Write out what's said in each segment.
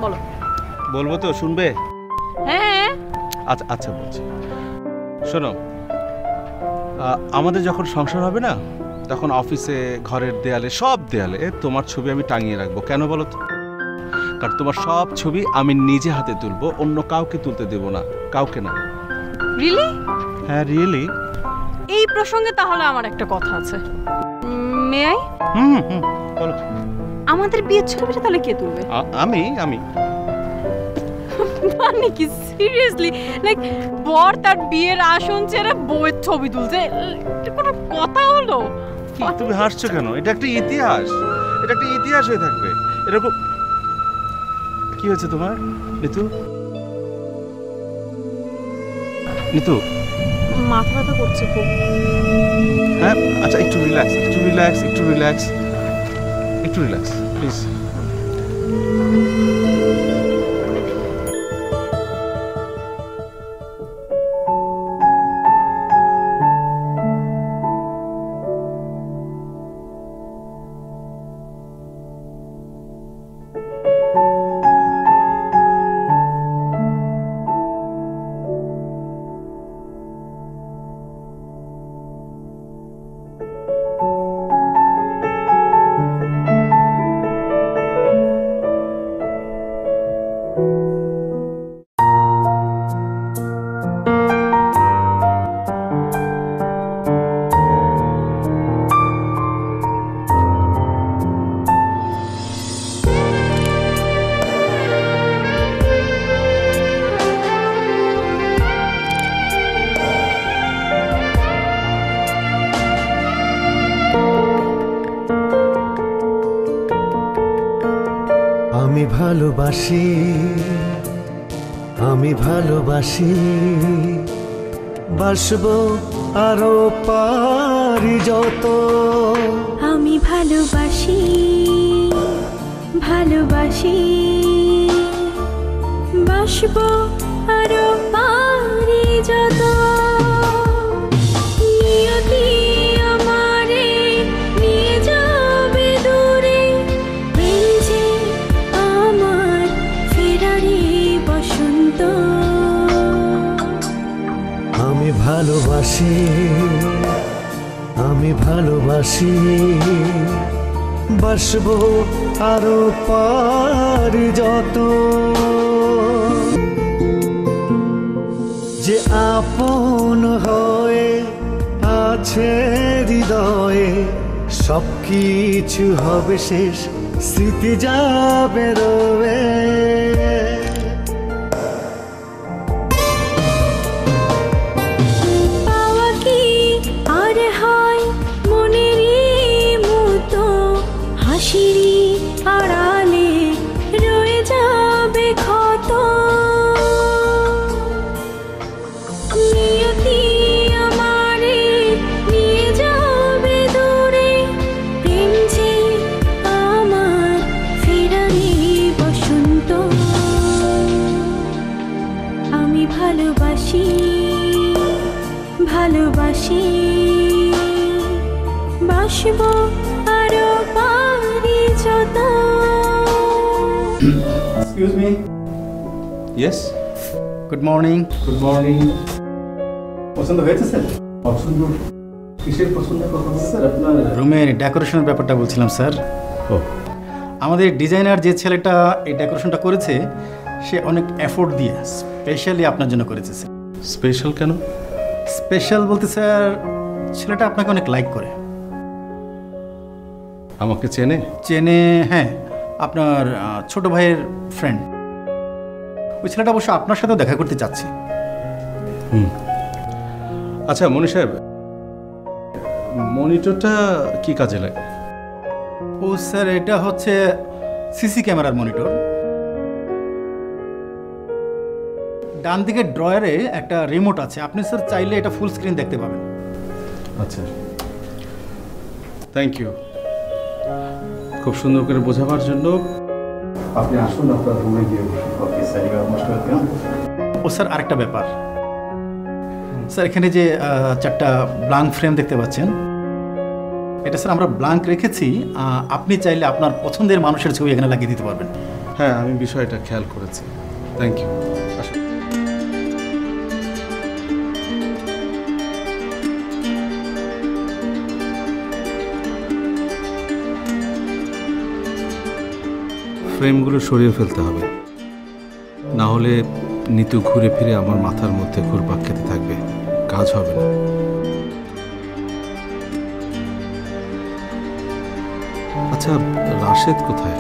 বলো। বলবো তো, শুনবে? হ্যাঁ। আচ্ছা আচ্ছা বলছি, শোনো, আমাদের যখন সংসার হবে না, তখন অফিসে, ঘরের দেয়ালে, সব দেয়ালে তোমার ছবি আমি টাঙিয়ে রাখবো। কেন বলো তো? কারণ তোমার সব ছবি আমি নিজে হাতে তুলবো, অন্য কাউকে তুলতে দেব না, কাউকে না। রিয়েলি? হ্যাঁ রিয়েলি। এই প্রসঙ্গে তাহলে আমার একটা কথা আছে, মে আই? বলো। আমাদের বিয়ের ছবিটা তাহলে কে তুলবে? আমি। মানে কি সিরিয়াসলি? লাইক বর তার বিয়ের আসন ছেড়ে বউয়ের ছবি তুলছে, এটা কোনো কথা হলো? তুমি হাসছো কেন? এটা একটা ইতিহাস, এটা একটা ইতিহাস হয়ে থাকবে এরকম। কি হয়েছে তোমার নিতু? নিতু মাথা ব্যথা করছে খুব। হ্যাঁ আচ্ছা, একটু রিল্যাক্স প্লিজ। আমি ভালোবাসি বাসবো আরো পারি যত। আমি ভালোবাসি বাসবো আরো পারি যত। আমি ভালোবাসি বাসবো আরো পারি যত। যে আপন হয়ে আছে হৃদয়ে, সবকিছু হবে শেষ, স্মৃতি যাবে রয়ে। আড়ালে রয়ে যাবে ক্ষত। নিয়তি আমারে নিয়ে যাবে দূরে, প্রেম যে আমার ফেরারি বসন্ত। আমি ভালোবাসি বাসবো আরো পারি যত। Excuse me. Yes. Good morning. Good morning. পছন্দ হয়েছে স্যার? পছন্দ কিসের পছন্দের কথা বলছেন স্যার? আপনার রুমের ডেকোরেশনের ব্যাপারটা বলছিলাম স্যার। ও, আমাদের ডিজাইনার যে ছেলেটা এই ডেকোরেশনটা করেছে, সে অনেক এফোর্ট দিয়ে স্পেশালি আপনার জন্য করেছে স্যার। স্পেশাল কেন? স্পেশাল বলতে স্যার, ছেলেটা আপনাকে অনেক লাইক করে। আমাকে চেনে? হ্যাঁ, আপনার ছোট ভাইয়ের ফ্রেন্ড। ওই ছেলেটা অবশ্য আপনার সাথেও দেখা করতে চাচ্ছে। আচ্ছা মনি সাহেব, মনিটরটা কি কাজে লাগে? ও স্যার, এটা হচ্ছে সিসি ক্যামেরার মনিটর। ডান দিকের ড্রয়ারে একটা রিমোট আছে, আপনি স্যার চাইলে এটা ফুল স্ক্রিন দেখতে পাবেন। আচ্ছা, থ্যাংক ইউ খুব সুন্দর করে বোঝাবার জন্য। আপনি আসুন, আপনার রুমে গিয়ে বসুন। Okay sir, you are most welcome. ও স্যার, আরেকটা ব্যাপার স্যার, এখানে যে চারটা ব্ল্যাঙ্ক ফ্রেম দেখতে পাচ্ছেন, এটা স্যার আমরা ব্ল্যাঙ্ক রেখেছি। আপনি চাইলে আপনার পছন্দের মানুষের ছবি এখানে লাগিয়ে দিতে পারবেন। হ্যাঁ, আমি বিষয়টা খেয়াল করেছি। Thank you. ফ্রেমগুলো সরিয়ে ফেলতে হবে, না হলে নিতু ঘুরে ফিরে আমার মাথার মধ্যে ঘুরপাক খেতে থাকবে, কাজ হবে না। আচ্ছা, রাশেদ কোথায়?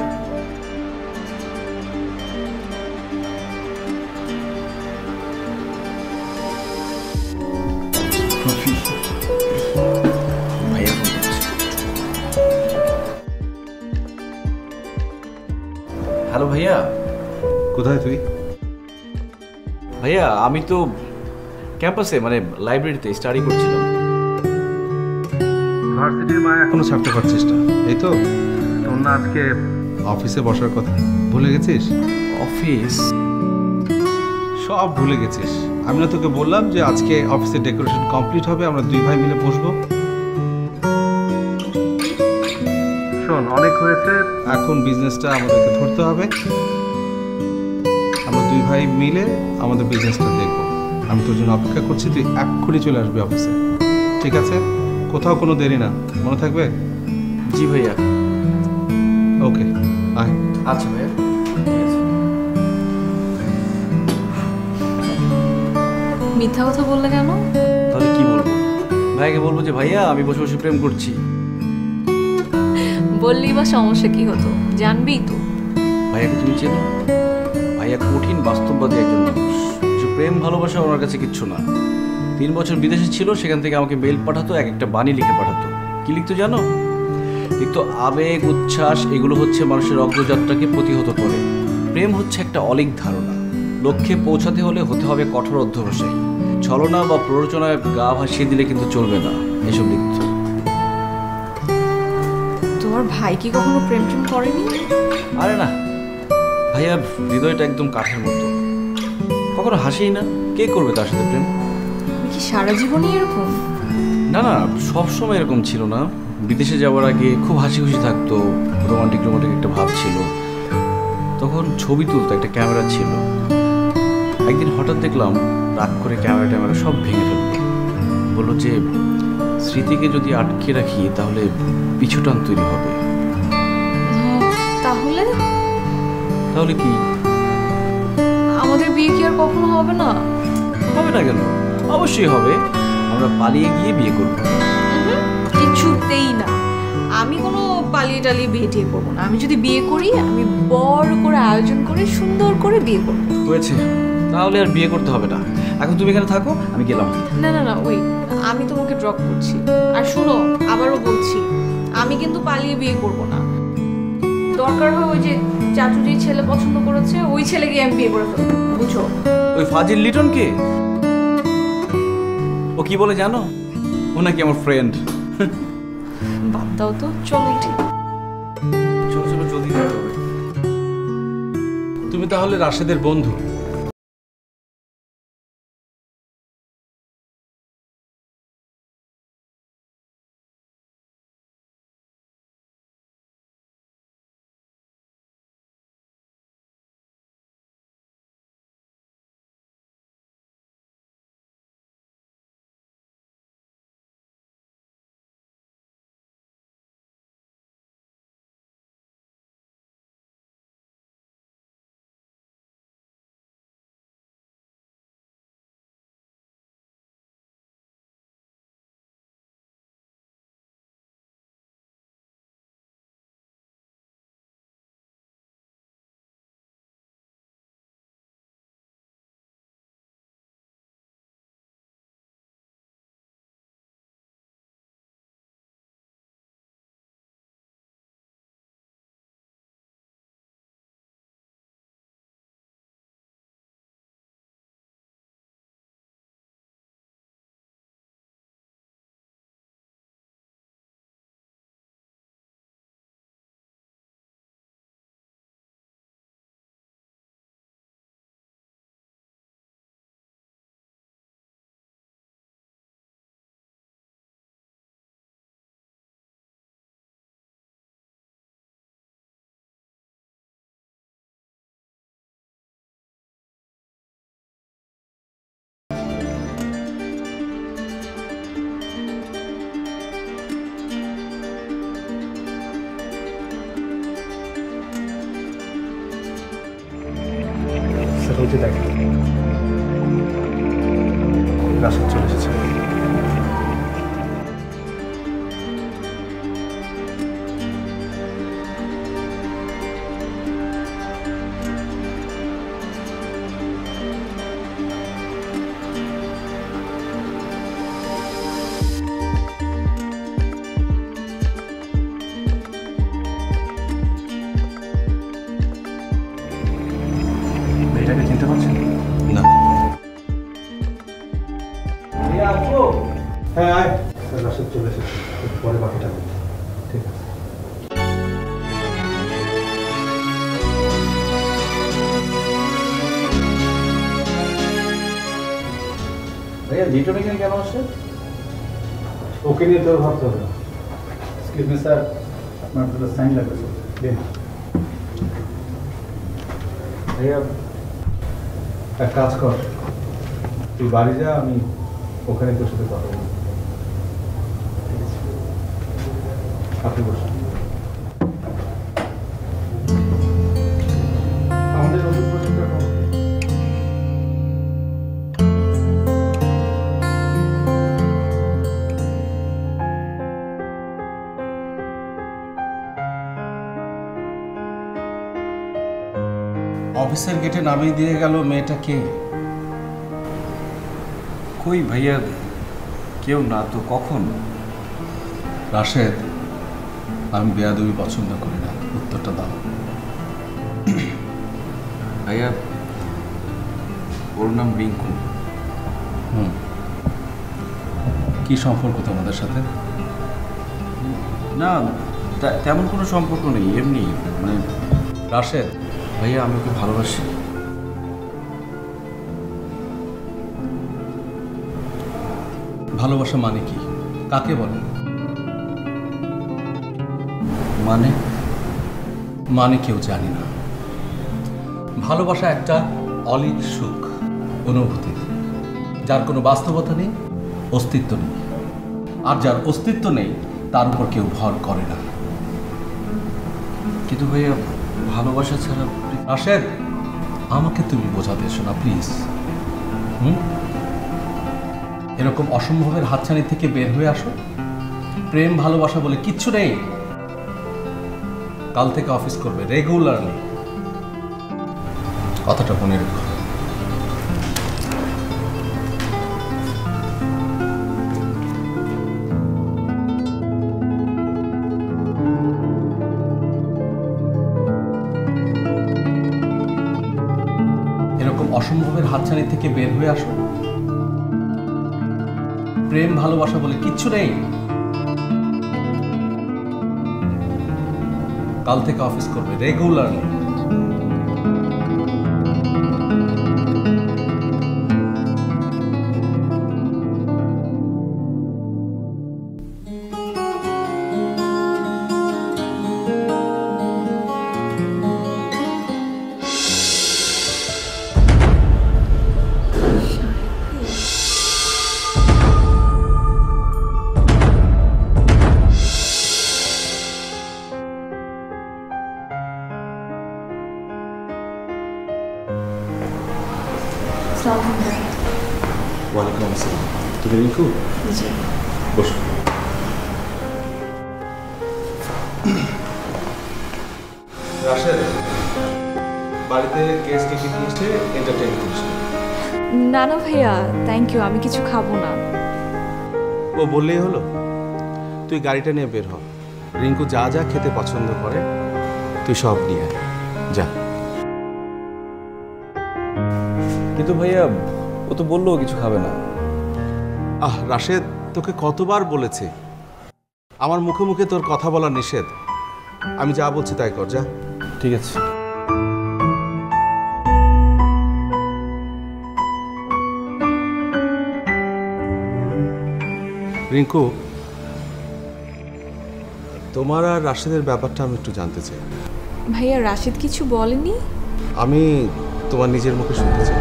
হ্যালো ভাইয়া। কোথায় তুই? ভাইয়া আমি তো ক্যাম্পাসে মানে লাইব্রেরিতে স্টাডি করছিলাম। ভার্সিটির মায়া এখনো ছাড়তে পারছিস না, এই তো? তোর না আজকে অফিসে বসার কথা, ভুলে গেছিস? অফিস? সব ভুলে গেছিস? আমি না তোকে বললাম যে আজকে অফিসের ডেকোরেশন কমপ্লিট হবে, আমরা দুই ভাই মিলে বসবো। শোন, অনেক হয়েছে, এখন বিজনেসটা আমাদেরকে ধরতে হবে। আমরা দুই ভাই মিলে আমাদের বিজনেসটা দেখবো। আমি তোর জন্য অপেক্ষা করছি, তুই এক্ষুনি চলে আসবি অফিসে, ঠিক আছে? কোথাও কোনো দেরি না, মনে থাকবে? জি ভাইয়া। ওকে, আয়। আচ্ছা ভাইয়া। মিথ্যা কথা বললে কেন? তাহলে কি বলবো? ভাইয়াকে বলবো যে ভাইয়া আমি বসে বসে প্রেম করছি। বললি বা সমস্যা কি হতো? জানবি তো। ভাইয়াকে তুমি চেনো? ভাইয়া কঠিন বাস্তববাদী একজন মানুষ। প্রেম ভালোবাসা ওনার কাছে কিচ্ছু না। 3 বছর বিদেশে ছিল, সেখান থেকে আমাকে মেল পাঠাতো, এক একটা বাণী লিখে পাঠাতো। কি লিখতো জানো? লিখতো আবেগ, উচ্ছ্বাস, এগুলো হচ্ছে মানুষের অগ্রযাত্রাকে প্রতিহত করে। প্রেম হচ্ছে একটা অলীক ধারণা, লক্ষ্যে পৌঁছাতে হলে হতে হবে কঠোর অধ্যবসায়ী। ছলনা বা প্ররোচনায় গা ভাসিয়ে দিলে কিন্তু চলবে না, এসব লিখতো। তোমার ভাই কি কখনো প্রেম টেম করেনি? আরে না, ভাইয়া হৃদয়টা একদম কাঠের মতো, কখনো হাসেই না। কে করবে তার সাথে প্রেম? তুমি কি সারা জীবনই এরকম? না না, সবসময় এরকম ছিল না। বিদেশে যাওয়ার আগে খুব হাসি খুশি থাকতো, রোমান্টিক রোমান্টিক একটা ভাব ছিল। তখন ছবি তুলতো, একটা ক্যামেরা ছিল। একদিন হঠাৎ দেখলাম রাগ করে ক্যামেরা সব ভেঙে ফেললো। বললো যে স্মৃতিকে যদি আটকে রাখি তাহলে পিছুটান তৈরি হবে। তাহলে? তাহলে কি? আমাদের বিয়ে কি আর কখনো হবে না? হবে না কেন? অবশ্যই হবে। আমরা পালিয়ে গিয়ে বিয়ে করব। কিছুতেই না। আমি কোনো পালিয়ে টালিয়ে বিয়ে টিয়ে করবো না। আমি যদি বিয়ে করি, আমি বড় করে আয়োজন করে সুন্দর করে বিয়ে করবো। হয়েছে, তাহলে আর বিয়ে করতে হবে না। এখন তুমি এখানে থাকো, আমি গেলাম। না না না, ওয়েট, আমি তোমাকে ড্রপ করছি। আর শুনো, আবারও বলছি, আমি কিন্তু পালিয়ে বিয়ে করব না। দরকার হয় ওই যে চাচু যে ছেলে পছন্দ করেছে, ওই ছেলেকে আমি বিয়ে করে ফেলবো, বুঝো? ওই ফাজিল লিটন কে? ও কি বলে জানো? ও নাকি আমার ফ্রেন্ড। বাদ দাও তো, চলো ঠিক। চলো চলো, জলদি যেতে হবে। তুমি তাহলে রাশেদের বন্ধু? নিচে দেখো। রাশেদ চলে এসেছে। মেয়েটাকে চিনতে পারছেন? না। হ্যাঁ আয়। রাশেদ চলে এসেছে, পরে বাকিটা বলবো। ঠিক আছে। ভাইয়া লিটন এখানে কেন আসে? ওকে নিয়ে তো ভাবতে হবে না। এক্সকিউজ মি স্যার, আপনার দুটো সাইন লাগবে স্যার। দিন। ভাইয়া এক কাজ কর, তুই বাড়ি যা, আমি ওখানে তোর সাথে কথা বলবো। আপনি বসুন। আমাদের নতুন প্রজেক্টের খবর কি? অফিসের গেটে নামিয়ে দিয়ে গেল মেয়েটা কে? কই ভাইয়া, কেউ না তো। কখন? রাশেদ, আমি বেয়াদবি পছন্দ করি না, উত্তরটা দাও। ভাইয়া ওর নাম রিঙ্কু। কি সম্পর্ক তোমাদের সাথে? না তেমন কোনো সম্পর্ক নেই, এমনি মানে। রাশেদ, ভাইয়া আমি ওকে ভালোবাসি। ভালোবাসা মানে কি? কাকে বলে? মানে কেউ জানি না। ভালোবাসা একটা অলিক সুখ, অনুভূতি, যার কোনো বাস্তবতা নেই, অস্তিত্ব নেই। আর যার অস্তিত্ব নেই তার উপর কেউ ভর করে না। কিন্তু ভাইয়া ভালোবাসা ছাড়া। রাশেদ, আমাকে তুমি বোঝাতে এসো না প্লিজ। এরকম অসম্ভবের হাতছানি থেকে বের হয়ে আসো। প্রেম ভালোবাসা বলে কিচ্ছু নেই। কাল থেকে অফিস করবে রেগুলারলি, কথাটা মনে রেখো। এরকম অসম্ভবের হাতছানি থেকে বের হয়ে আসো। প্রেম ভালোবাসা বলে কিচ্ছু নেই। কাল থেকে অফিস করবে রেগুলারলি। ওয়ালাইকুম আসসালাম। তুমি রিঙ্কু? জি। বসো। রাশেদ, বাড়িতে গেস্ট ডেকে নিয়ে এসে এন্টারটেইন করিস না। না না ভাইয়া, থ্যাংক ইউ, আমি কিছু খাবো না। ও বললেই হলো? তুই গাড়িটা নিয়ে বের হ। রিঙ্কু যা যা খেতে পছন্দ করে তুই সব নিয়ে আয়। যা। কিন্তু ভাইয়া ও তো বললো কিছু খাবে না। রাশেদ, তোকে কতবার বলেছি আমার মুখে মুখে তোর কথা বলা নিষেধ। আমি যা বলছি তাই কর, যা। ঠিক আছে। রিঙ্কু, তোমার আর রাশেদের ব্যাপারটা আমি একটু জানতে চাই। ভাইয়া রাশিদ কিছু বলেনি? আমি তোমার নিজের মুখে শুনতে চাই।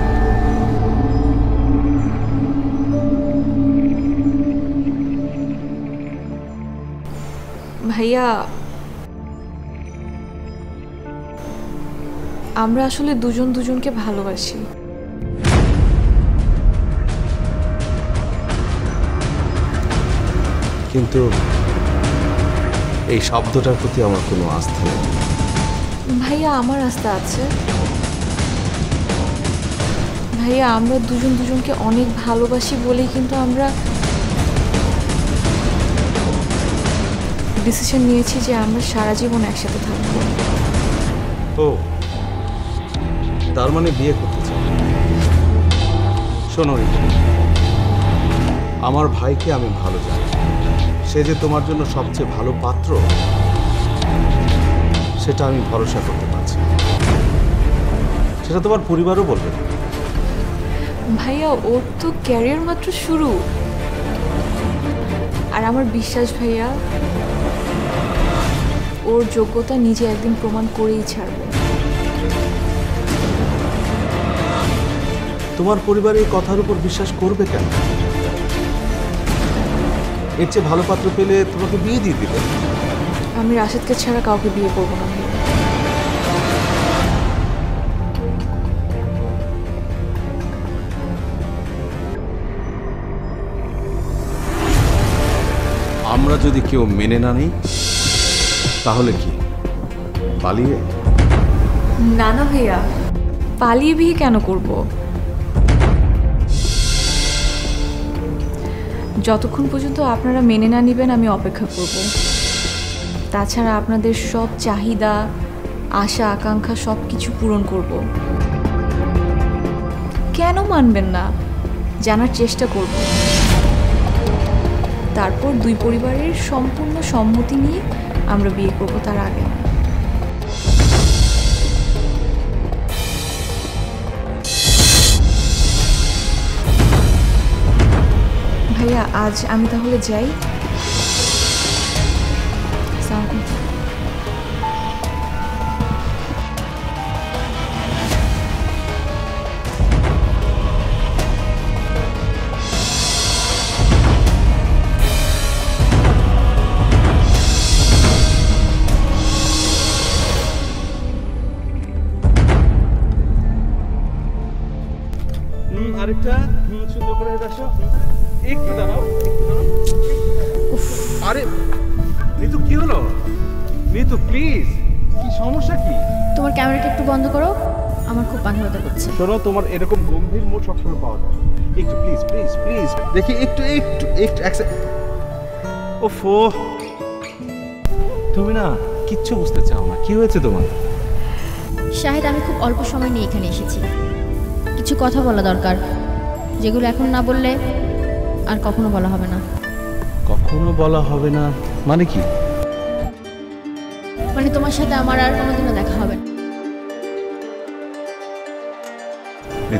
ভাইয়া আমরা আসলে দুজন দুজনকে ভালোবাসি। কিন্তু এই শব্দটার প্রতি আমার কোনো আস্থা নেই। ভাইয়া আমার আস্থা আছে। ভাইয়া আমরা দুজন দুজনকে অনেক ভালোবাসি বলেই কিন্তু আমরা ডিসিশন নিয়েছি যে আমরা সারা জীবন একসাথে থাকবো। ও, তার মানে বিয়ে করতে চাও? শোনো রিতা, আমার ভাইকে আমি ভালো জানি। সে যে তোমার জন্য সবচেয়ে ভালো পাত্র সেটা আমি ভরসা করতে পারছি। সেটা তোমার পরিবারও বলবে। ভাইয়া ওর তো ক্যারিয়ার মাত্র শুরু, আর আমার বিশ্বাস ভাইয়া ওর যোগ্যতা নিজে একদিন প্রমাণ করেই ছাড়বে। তোমার পরিবার এই কথার উপর বিশ্বাস করবে কেন? এর চেয়ে ভালো পাত্র পেলে তোমাকে বিয়ে দিয়ে দিবে। আমি রাশেদকে ছাড়া কাউকে বিয়ে করবো না ভাইয়া। আমরা যদি কেউ মেনে না নিই তাহলে কি পালিয়ে? না না ভাইয়া, পালিয়ে বিয়ে কেন করব? যতক্ষণ পর্যন্ত আপনারা মেনে না নেবেন আমি অপেক্ষা করব। তাছাড়া আপনাদের সব চাহিদা, আশা আকাঙ্ক্ষা সব কিছু পূরণ করব। কেন মানবেন না? জানার চেষ্টা করব। তারপর দুই পরিবারের সম্পূর্ণ সম্মতি নিয়ে আমরা বিয়ে করব, তার আগে না। ভাইয়া আজ আমি তাহলে যাই। আসসালামু আলাইকুম। আরেকটা সুন্দর করে আসো। একটু দাঁড়াও, একটু দাঁড়াও। আরে নিতু, কি হলো? নিতু প্লিজ, কি সমস্যা কি? তোমার ক্যামেরাটা একটু বন্ধ করো, আমার খুব মাথা ব্যথা করছে। শোনো, তোমার এরকম গম্ভীর মুড সবসময় পাওয়া যায়। একটু প্লিজ প্লিজ প্লিজ দেখি, একটু একটু একটু ওফো, তুমি না কিচ্ছু বুঝতে চাও না। কি হয়েছে তোমার? শাহিদ, আমি খুব অল্প সময় নিয়ে এখানে এসেছি। কিছু কথা বলা দরকার, যেগুলো এখন না বললে আর কখনো বলা হবে না। কখনো বলা হবে না মানে কি? মানে তোমার সাথে আমার আর কোনোদিনও দেখা হবে না।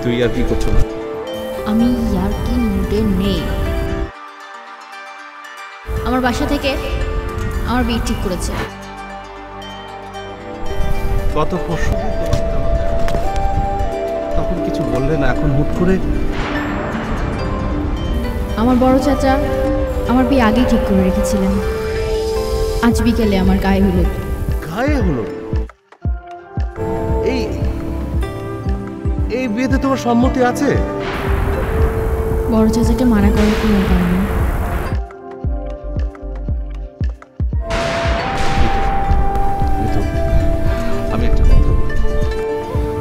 তুই আর কি করছো না? আমি আর কি মুডে নেই। আমার বাসা থেকে আমার বিয়ে ঠিক করেছে। গত পরশুদিন তখন কিছু বললে না, এখন হুট করে? আমার বড় চাচা আমার বিয়ে আগেই ঠিক করে রেখেছিলেন। আজ বিকেলে আমার গায়ে হলুদ। গায়ে হলো? এই এই বিয়েতে তোমার সম্মতি আছে? বড় চাচাকে মানা করার কোনো উপায় নেই। আমি একটা কথা বলি।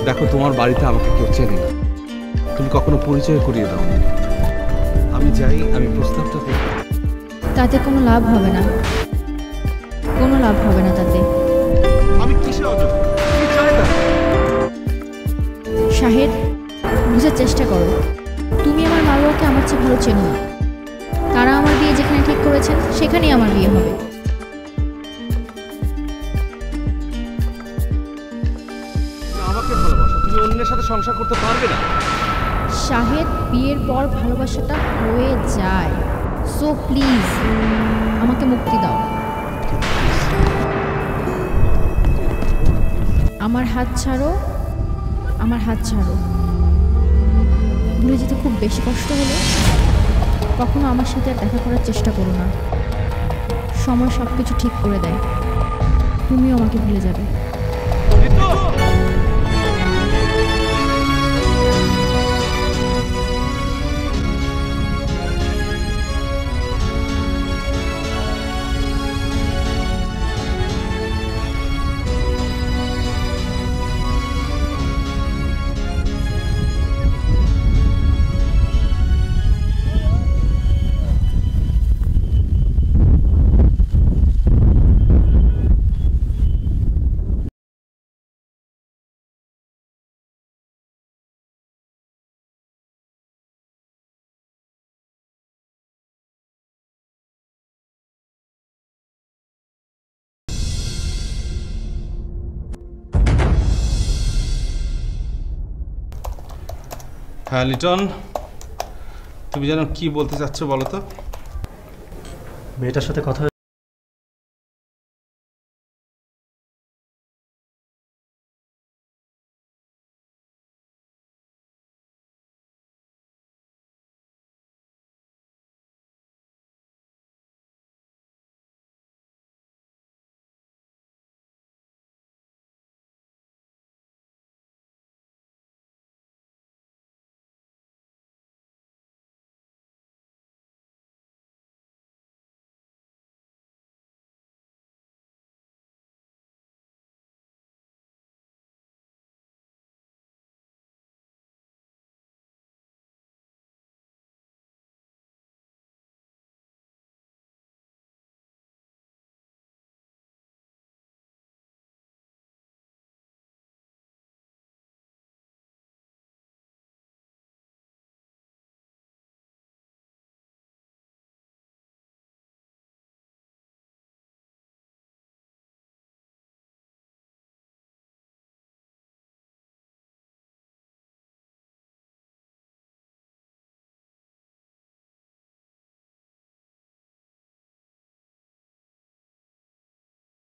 দেখো, তোমার বাড়িতে আমাকে কেউ চেনে না, তুমি কখনো পরিচয় করিয়ে দাও। আমি যাই, আমি প্রস্তাবটা দিই। তাতে কোনো লাভ হবে না, কোনো লাভ হবে না তাতে। আমি কিসে অযোগ্য? আমি চাই না। শাহেদ, বুঝার চেষ্টা করো। তুমি আমার মা বাবাকে আমার চেয়ে ভালো চেনো না। তারা আমার বিয়ে যেখানে ঠিক করেছেন সেখানেই আমার বিয়ে হবে। আমাকে ভালোবাসো, তুমি অন্যের সাথে সংসার করতে পারবে না। শাহেদ, বিয়ের পর ভালোবাসাটা হয়ে যায়। সো প্লিজ আমাকে মুক্তি দাও। আমার হাত ছাড়ো, আমার হাত ছাড়ো। ভুলে যেতে খুব বেশি কষ্ট হলে কখনো আমার সাথে আর দেখা করার চেষ্টা করো না। সময় সব কিছু ঠিক করে দেয়, তুমিও আমাকে ভুলে যাবে। হ্যাঁ লিটন, তুমি যেন কি বলতে চাচ্ছ বলো তো? মেয়েটার সাথে কথা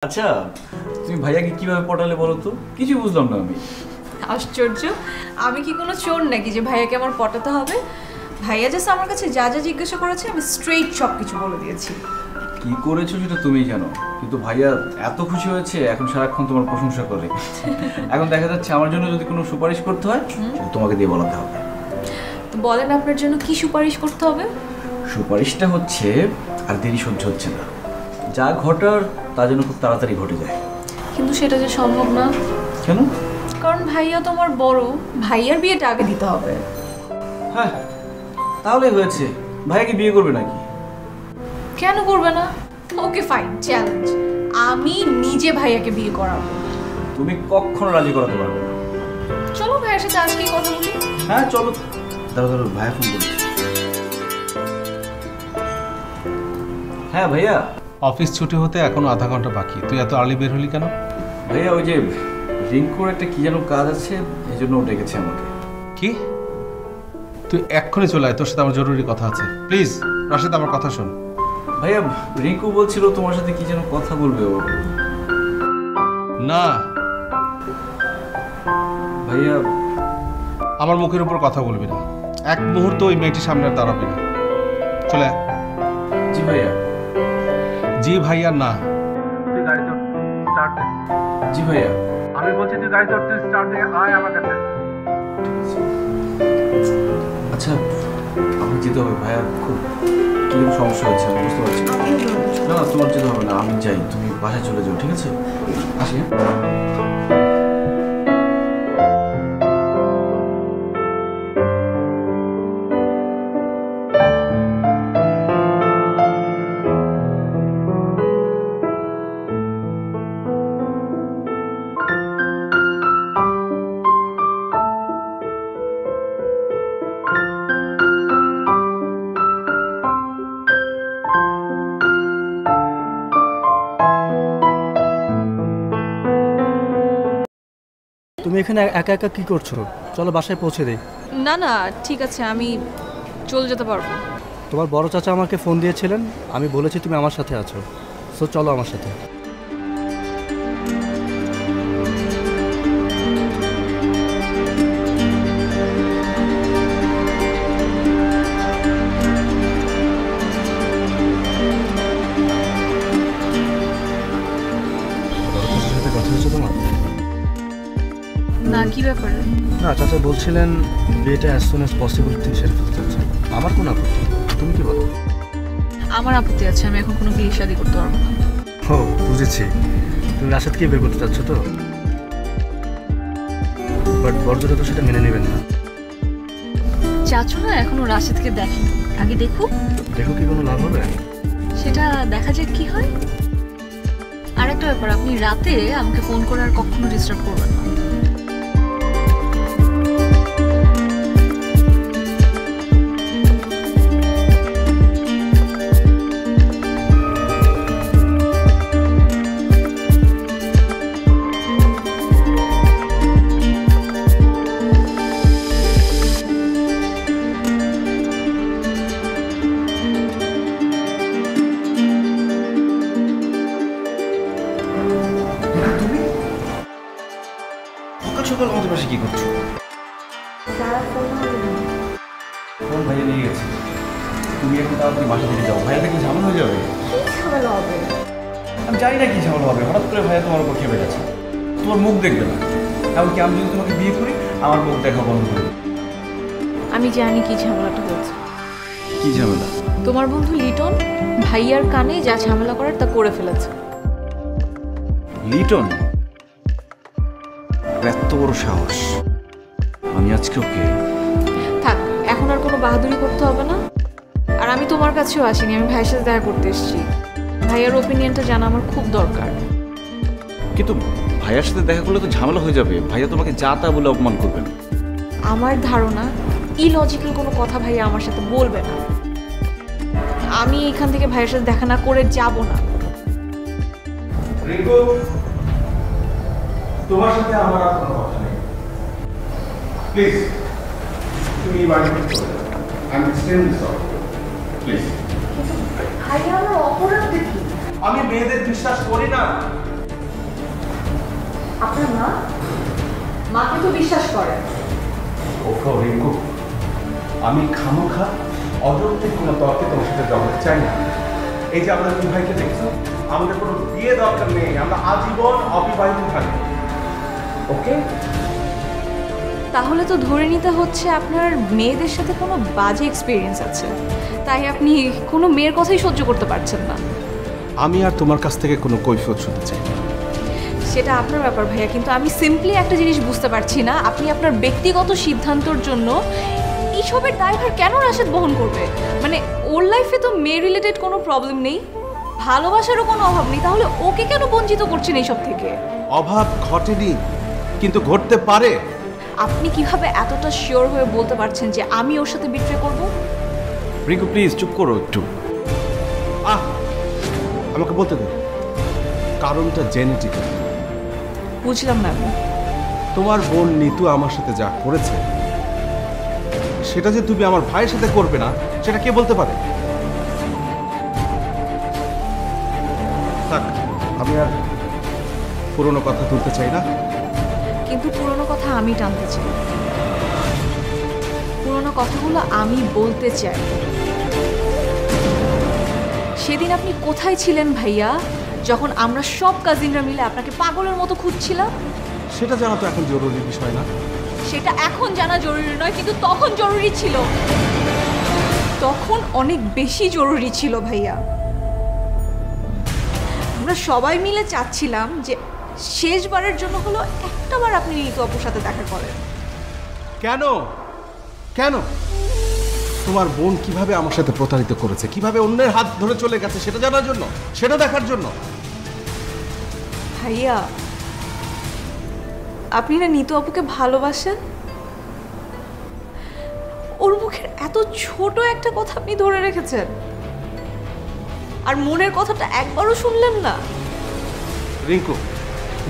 আচ্ছা, তুমি ভাইয়াকে কিভাবে পটালে বলো তো? কিছু বুঝলাম না আমি। আশ্চর্য, আমি কি কোনো চোর নাকি যে ভাইয়াকে আমার পটাতে হবে? ভাইয়া জাস্ট আমার কাছে যা যা জিজ্ঞাসা করেছে আমি স্ট্রেইট সব কিছু বলে দিয়েছি। কি করেছো সেটা তুমিই জানো, কিন্তু ভাইয়া এত খুশি হয়েছে এখন সারাক্ষণ তোমার প্রশংসা করে। এখন দেখা যাচ্ছে আমার জন্য যদি কোনো সুপারিশ করতে হয় সেটা তোমাকে দিয়ে বলাতে হবে। তো বলেন আপনার জন্য কি সুপারিশ করতে হবে? সুপারিশটা হচ্ছে আর দেরি সহ্য হচ্ছে না, যা ঘটার তা যেন খুব তাড়াতাড়ি ঘটে যায়। কিন্তু সেটা যে সম্ভব না। কেন? কারণ ভাইয়া তো আমার বড়, ভাইয়ার বিয়েটা আগে দিতে হবে। হ্যাঁ, তাহলে হয়েছে। ভাইয়াকে বিয়ে করবে নাকি? কেন করবে না? ওকে ফাইন, চ্যালেঞ্জ, আমি নিজে ভাইয়াকে বিয়ে করাবো। তুমি কখনো রাজি করাতে পারবে না। চলো ভাইয়ার সাথে আজকেই কথা বলি। হ্যাঁ চলো। দাঁড়ো দাঁড়ো, ভাইয়া ফোন করছে। হ্যাঁ ভাইয়া। অফিস ছুটি হতে এখনো আধা ঘন্টা বাকি, তুই এত আর্লি বের হলি কেন? ভাইয়া ওই যে রিঙ্কুর একটা কি যেন কাজ আছে, এই জন্য ও ডেকেছে আমাকে। কি? তুই এক্ষুনি চলে আয়, তোর সাথে আমার জরুরি কথা আছে। প্লিজ রাশেদ, আমার কথা শোন। ভাইয়া রিঙ্কু বলছিল তোমার সাথে কি যেন কথা বলবে ও। না ভাইয়া, আমার মুখের উপর কথা বলবি না, এক মুহূর্ত ওই মেয়েটির সামনে আর দাঁড়াবি না। চলে আয়। জি ভাইয়া। জি ভাইয়া না, তুই গাড়ি তো স্টার্ট দে। জি ভাইয়া। আমি বলছি তুই গাড়ি তো স্টার্ট দে, আয় আমার কাছে। আচ্ছা আমার যেতে হবে ভাইয়া, খুব কি সমস্যা হচ্ছে আমি বুঝতে পারছি। না না তোমার যেতে হবে না, আমি যাই, তুমি বাসায় চলে যাও, ঠিক আছে? আসি। তুমি এখানে একা একা কি করছো? চলো বাসায় পৌঁছে দেই। না না ঠিক আছে, আমি চলে যেতে পারবো। তোমার বড় চাচা আমাকে ফোন দিয়েছিলেন, আমি বলেছি তুমি আমার সাথে আছো, সো চলো আমার সাথে। কথা হয়েছে তোমার? না, কি ব্যাপারে? না, চাচা বলছিলেন বিয়েটা অ্যাজ সুন অ্যাজ পসিবল তিনি সেরে ফেলতে চাচ্ছেন। আমার কোনো আপত্তি, তুমি কি বলো? আমার আপত্তি আছে, আমি এখন কোনো বিয়ে শাদী করতে পারবো না। ও বুঝেছি, তুমি রাশেদকে বের করতে চাচ্ছ তো, বাট বড়জোরা তো সেটা মেনে নেবেন না। চাচু না এখনো রাশেদকে দেখেনি, আগে দেখুক। দেখো কি কোনো লাভ হবে? সেটা দেখা যাক কি হয়। আর একটা ব্যাপার, আপনি রাতে আমাকে ফোন করে আর কখনো ডিস্টার্ব করবেন না। পাগল আমাদের পাশে কি করছো? কোন ভাইয়া নিয়ে গেছে? তুমি এখন তাড়াতাড়ি বাসা থেকে যাও, ভাইয়া দেখলে ঝামেলা হয়ে যাবে। ঝামেলা হবে? আমি জানি না কি ঝামেলা হবে, হঠাৎ করে ভাইয়া তোমার উপর খেপে গেছে। তোমার মুখ দেখবে না, এমনকি আমি যদি তোমাকে বিয়ে করি আমার মুখ দেখা বন্ধ করে। আমি জানি কি ঝামেলাটা হয়েছে। কি ঝামেলা? তোমার বন্ধু লিটন ভাইয়ার কানে যা ঝামেলা করার তা করে ফেলেছে। লিটন? এত বড় সাহস! আমি আজকে ওকে। থাক, এখন আর কোনো বাহাদুরি করতে হবে না। আর আমি তোমার কাছেও আসিনি, আমি ভাইয়ের সাথে দেখা করতে এসেছি। ভাইয়ার ওপিনিয়নটা জানা আমার খুব দরকার। কিন্তু ভাইয়ার সাথে দেখা করলে তো ঝামেলা হয়ে যাবে, ভাইয়া তোমাকে যা তা বলে অপমান করবেন। আমার ধারণা ইলজিক্যাল কোনো কথা ভাইয়া আমার সাথে বলবে না। আমি এখান থেকে ভাইয়ের সাথে দেখা না করে যাব না। রিঙ্কু, তোমার সাথে আমার আর কোনো কথা নেই। প্লিজ তুমি এই বাড়ি থেকে চলে যাও। I am extremely sorry. Please. ভাইয়া আমার অপরাধ দেখি। আমি মেয়েদের বিশ্বাস করি না। আপনার মা? মাকে তো বিশ্বাস করেন। ওঠো রিঙ্কু, আমি খামোখা অযৌক্তিক কোনো তর্কে তোমার সাথে জড়াতে চাই না। এই যে আমরা দুই ভাইকে দেখছো, আমাদের কোনো বিয়ে দরকার নেই, আমরা আজীবন অবিবাহিত থাকি। ওকে? তাহলে তো ধরে নিতে হচ্ছে আপনার মেয়েদের সাথে কোনো বাজে এক্সপিরিয়েন্স আছে, তাই আপনি কোনো মেয়ের কথাই সহ্য করতে পারছেন না। আমি আর তোমার কাছ থেকে কোনো কৈফিয়ত শুনতে চাই না। সেটা আপনার ব্যাপার ভাইয়া, কিন্তু আমি সিম্পলি একটা জিনিস বুঝতে পারছি না, আপনি আপনার ব্যক্তিগত সিদ্ধান্তর জন্য এইসবের দায়ভার কেন রাশেদ বহন করবে? মানে ওর লাইফে তো মেয়ে রিলেটেড কোনো প্রবলেম নেই, ভালোবাসারও কোনো অভাব নেই, তাহলে ওকে কেন বঞ্চিত করছেন এইসব থেকে? অভাব ঘটেনি, কিন্তু ঘটতে পারে। আপনি কিভাবে এতটা শিওর হয়ে বলতে পারছেন যে আমি ওর সাথে বিট্রে করব? রিঙ্কু প্লিজ চুপ করো একটু। আমাকে বলতে দিন, কারণটা জেনেটিক্যাল। বুঝলাম না আমি। তোমার বোন নিতু আমার সাথে যা করেছে, সেটা যে তুমি আমার ভাইয়ের সাথে করবে না, সেটা কে বলতে পারে? থাক, আমি আর পুরনো কথা তুলতে চাই না। কিন্তু পুরনো কথা আমি টানতে চাই, পুরনো কথাগুলো আমি বলতে চাই। সেদিন আপনি কোথায় ছিলেন ভাইয়া, যখন আমরা সব কাজিনরা মিলে আপনাকে পাগলের মতো খুঁজছিলাম? সেটা জানা তো এখন জরুরি বিষয় না। সেটা এখন জানা জরুরি নয়, কিন্তু তখন জরুরি ছিল। তখন অনেক বেশি জরুরি ছিল ভাইয়া। আমরা সবাই মিলে চাচ্ছিলাম যে শেষবারের জন্য হলো একটাবার আপনি নিতু আপুর সাথে দেখা করেন। কেন? কেন? তোমার বোন কিভাবে আমার সাথে প্রতারিত করেছে, কিভাবে অন্যের হাত ধরে চলে গেছে, সেটা জানার জন্য, সেটা দেখার জন্য। ভাইয়া, আপনি না নিতু আপুকে ভালোবাসেন? ওর মুখের এত ছোট একটা কথা আপনি ধরে রেখেছেন, আর মনের কথাটা একবারও শুনলেন না। রিঙ্কু,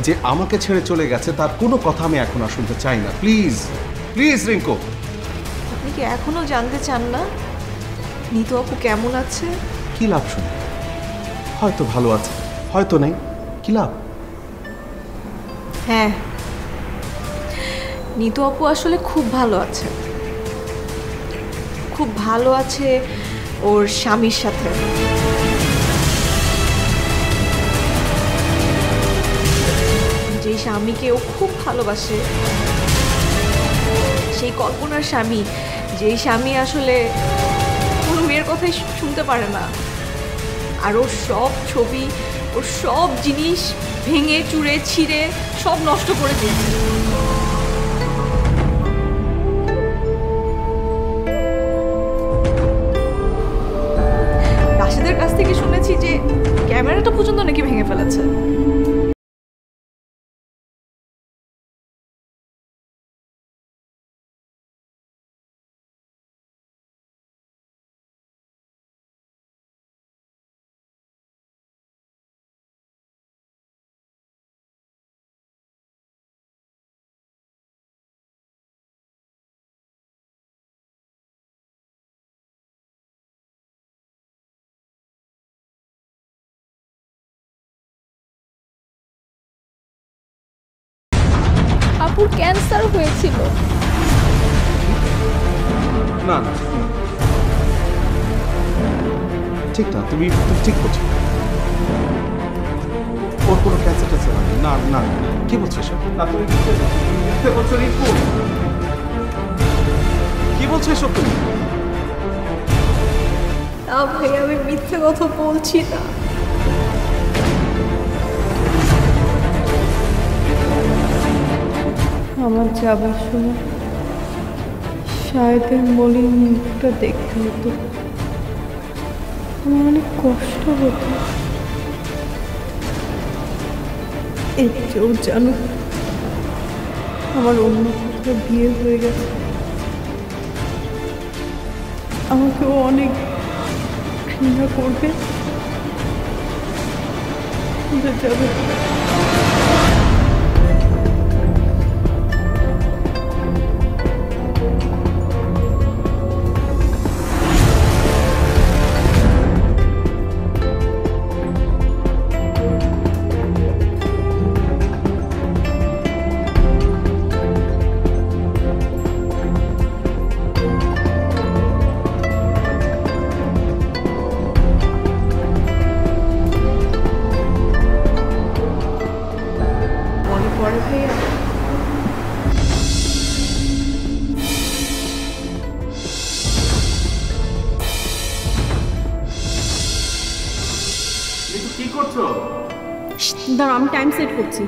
যে আমাকে ছেড়ে চলে গেছে তার কোনো কথা আমি এখন আর শুনতে চাই না। Please please Rinku. আপনি কি এখনো জানতে চান না নিতু আপু কেমন আছে? কি লাভ শুনে? হয়তো ভালো আছে, হয়তো নেই, কি লাভ? হ্যাঁ, নিতু আপু আসলে খুব ভালো আছে, খুব ভালো আছে ওর স্বামীর সাথে। যে স্বামীকে ও খুব ভালোবাসে, সেই কল্পনার স্বামী, যেই স্বামী আসলে কোনো মেয়ের কথাই শুনতে পারে না, আর ওর সব ছবি, ওর সব জিনিস ভেঙে চুরে ছিঁড়ে সব নষ্ট করে দিয়েছে। রাশেদের কাছ থেকে শুনেছি যে ক্যামেরাটা পর্যন্ত নাকি ভেঙে ফেলেছে। আপুর ক্যান্সার হয়েছিল। না না ঠিক না, তুমি ঠিক বলছো। ওর কোনো ক্যান্সার ট্যান্সার হয়নি। না না কি বলছো এসব? না তুমি মিথ্যে বলছো রিপু। কি বলছো এসব তুমি? না ভাই, আমি মিথ্যে কথা বলছি না। আমার যাবার সময় শায়দের মলিন মুখটা দেখতে হতো, আমার অনেক কষ্ট হতো। এর কেউ জানো আমার অন্য কোথাও বিয়ে হয়ে গেছে, আমাকে ও অনেক ঘৃণা করবে, যাবে। কি করছো? দাঁড়াও, আমি টাইম সেট করছি।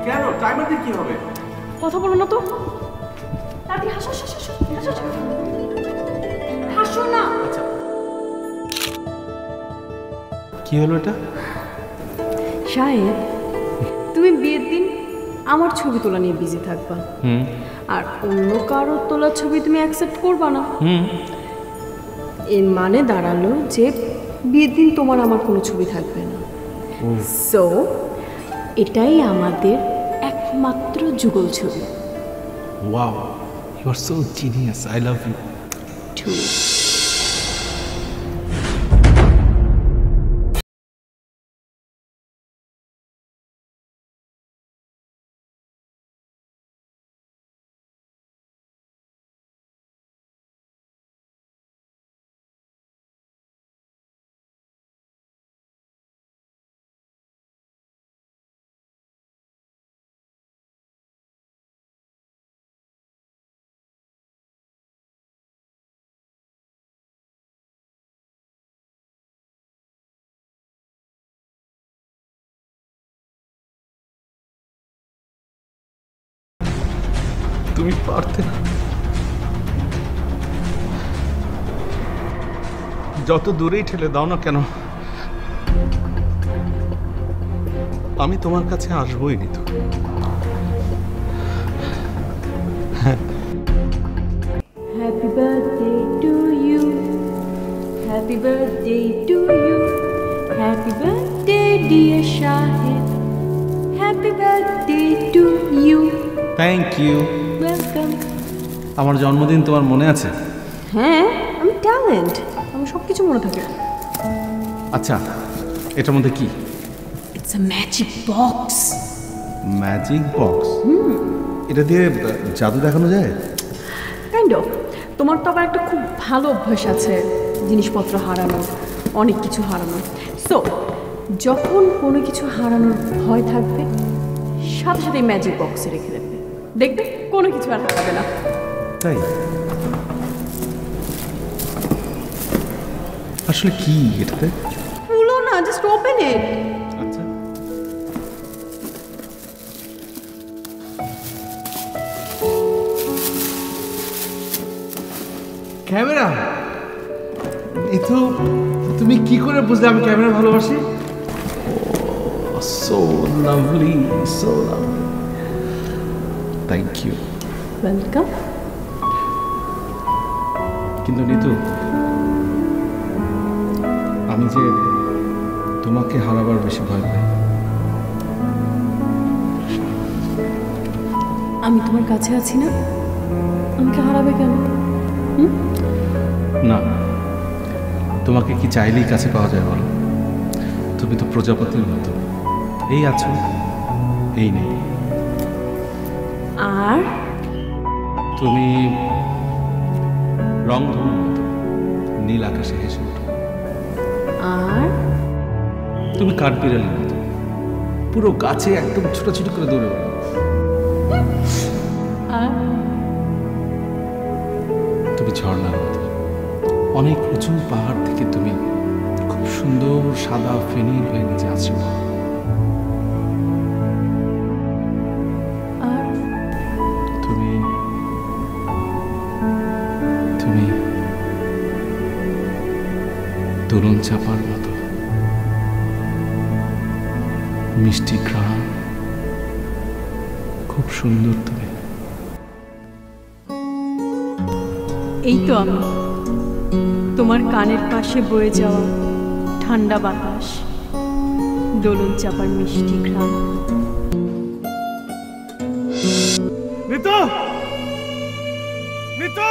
কেন? টাইমার দিয়ে কি হবে? কথা বলো না তো। তাড়াতাড়ি হাসো হাসো হাসো হাসো হাসো না। কি হলো এটা? শাহেদ, তুমি বিয়ের দিন আমার ছবি তোলা নিয়ে বিজি থাকবা, আর অন্য কারো তোলা ছবি তুমি অ্যাকসেপ্ট করবা না। এর মানে দাঁড়ালো যে বিয়ের দিন তোমার আমার কোনো ছবি থাকবে না। সো এটাই আমাদের একমাত্র যুগল ছবি। Wow, you are so genius, I love you. তুমি পারতে না। যত দূরেই ঠেলে দাও না কেন, আমি তোমার কাছে আসবোই Nitu. Happy birthday to you, happy birthday to you, happy birthday dear Shahed, happy birthday to you. Thank you. Welcome. আমার জন্মদিন তোমার মনে আছে? হ্যাঁ, আমি ট্যালেন্ট, আমার সব কিছু মনে থাকে। আচ্ছা, এটার মধ্যে কি? It's a magic box. Magic box? এটা দিয়ে জাদু দেখানো যায়? Kind of. তোমার তো আবার একটা খুব ভালো অভ্যাস আছে জিনিসপত্র হারানোর, অনেক কিছু হারানোর। সো যখন কোনো কিছু হারানোর ভয় থাকবে, সাথে সাথে ম্যাজিক বক্সে রেখে দেবে, দেখবে কোনো কিছু আর হারাবে না। তাই? আসলে কি এটাতে? খুলো না, জাস্ট ওপেন ইট। আচ্ছা। ক্যামেরা? এই তো, তুমি কি করে বুঝলে আমি ক্যামেরা ভালোবাসি? So lovely, so lovely. Thank you. Welcome. কিন্তু নিতু, আমি যে তোমাকে হারাবার বেশি ভয় পাই। আমি তোমার কাছে আছি না, আমাকে হারাবে কেন? না, তোমাকে কি চাইলেই কাছে পাওয়া যায় বলো? তুমি তো প্রজাপতির মতো, এই আছো এই নেই। আর তুমি রংধনুর মতো নীল আকাশে হেসে ওঠো। আর তুমি কাঠবিড়ালির মতো পুরো গাছে একদম ছোটাছুটি করে দৌড়ে বেড়াও। আর তুমি ঝর্ণার মতো অনেক উঁচু পাহাড় থেকে তুমি খুব সুন্দর সাদা ফেনির হয়ে নিচে আসো। আর তুমি তুমি তরুণ চাপার মতো মিষ্টি ঘ্রাণ, খুব সুন্দর তুমি। এই তো আমি, তোমার কানের পাশে বয়ে যাওয়া ঠান্ডা বাতাস, দোলন চাপার মিষ্টি ঘ্রাণ। নিতু, নিতু।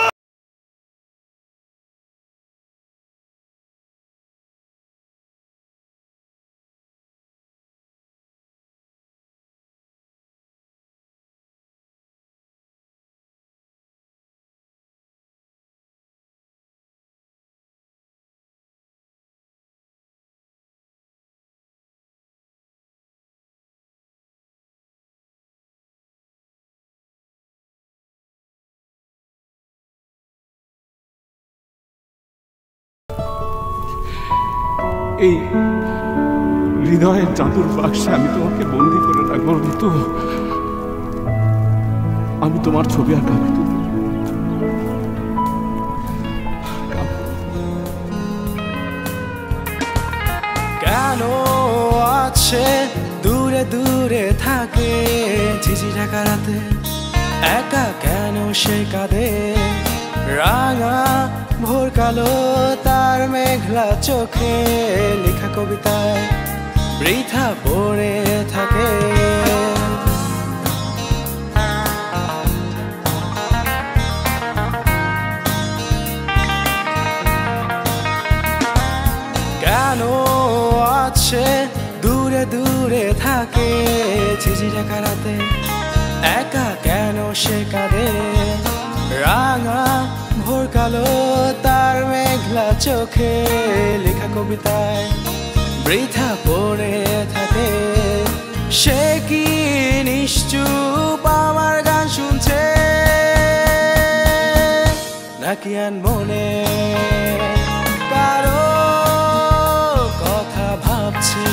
এই হৃদয়ের জাদুর বাক্সে আমি তোমাকে বন্দি করে রাখবো ঋতু। আমি তোমার ছবি আর কাউকে তুলব না। কেন আছে দূরে দূরে থাকে ঝিঝি ঢাকা রাতে, একা কেন সে কাঁদে রাঙা ভোর কালো তার মেঘলা চোখে, লেখা কবিতায় বৃথা পড়ে থাকে। কেন আছে দূরে দূরে থাকে ঝিঝি ঢাকা রাতে, একা কেন সে কাঁদে রাঙা ভোর কালো তার মেঘলা চোখে, লেখা কবিতায় বৃথা পড়ে থাকে। সে কি নিশ্চুপ আমার গান শুনছে, নাকি আন মনে কারো কথা ভাবছে।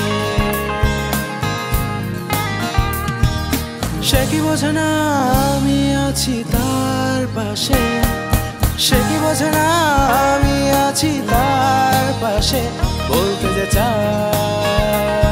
সে কি বোঝে না আমি আছি তার পাশে, সে কি বোঝে না আমি আছি তার পাশে, বলতে যে চায়